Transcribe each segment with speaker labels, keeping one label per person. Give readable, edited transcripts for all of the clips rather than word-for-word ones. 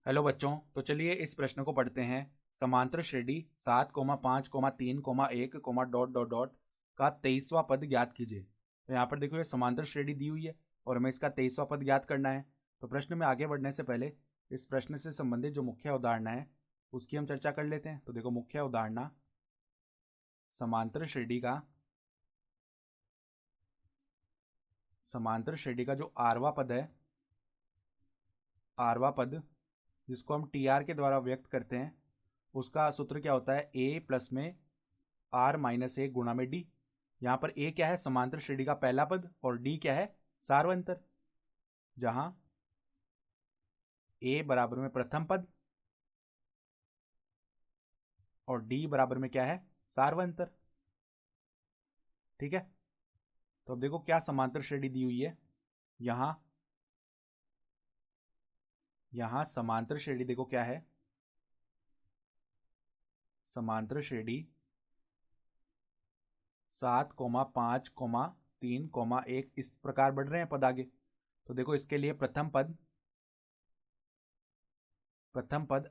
Speaker 1: Hello बच्चों, तो चलिए इस प्रश्न को पढ़ते हैं। समांतर श्रेणी 7,5,3,1, डॉट डॉट डॉट का 23वां पद ज्ञात कीजिए। तो यहाँ पर देखो, ये समांतर श्रेणी दी हुई है और हमें इसका 23वां पद ज्ञात करना है। तो प्रश्न में आगे बढ़ने से पहले इस प्रश्न से संबंधित जो मुख्य अवधारणा है उसकी हम चर्चा कर लेते हैं। तो देखो, मुख्य अवधारणा समांतर श्रेणी का जो आरवा पद जिसको हम टी आर के द्वारा व्यक्त करते हैं, उसका सूत्र क्या होता है? ए प्लस में आर माइनस ए गुणा में डी। यहां पर ए क्या है? समांतर श्रेणी का पहला पद, और डी क्या है? सार्वंतर। जहां ए बराबर में प्रथम पद और डी बराबर में क्या है? सार्वंतर। ठीक है, तो अब देखो क्या समांतर श्रेणी दी हुई है। यहां यहां समांतर श्रेणी देखो क्या है। समांतर श्रेणी 7,5,3,1 इस प्रकार बढ़ रहे हैं पद आगे। तो देखो, इसके लिए प्रथम पद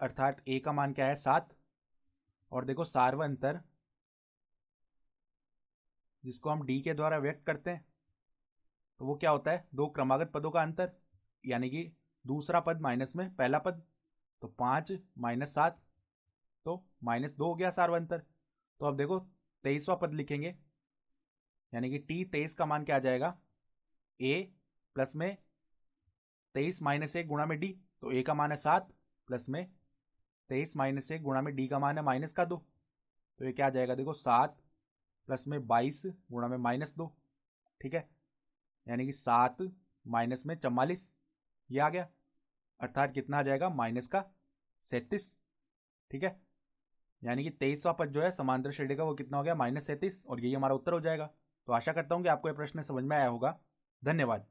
Speaker 1: अर्थात ए का मान क्या है? 7। और देखो सार्वंतर जिसको हम डी के द्वारा व्यक्त करते हैं, तो वो क्या होता है? दो क्रमागत पदों का अंतर, यानी कि दूसरा पद माइनस में पहला पद। तो 5 माइनस 7, तो -2 हो गया सार्वंतर। तो अब देखो 23वां पद लिखेंगे, यानी कि टी 23 का मान क्या आ जाएगा? ए प्लस में 23 माइनस 1 गुणा में डी। तो ए का मान है 7 प्लस में 23 माइनस 1 गुणा में डी का मान है -2। तो ये क्या आ जाएगा? देखो 7 प्लस में 22 गुणा में -2। ठीक है, यानी कि 7 माइनस में 44, ये आ गया। अर्थात कितना आ जाएगा? -37। ठीक है, यानी कि 23वां पद जो है समांतर श्रेणी का वो कितना हो गया? -37, और यही हमारा उत्तर हो जाएगा। तो आशा करता हूं कि आपको यह प्रश्न समझ में आया होगा। धन्यवाद।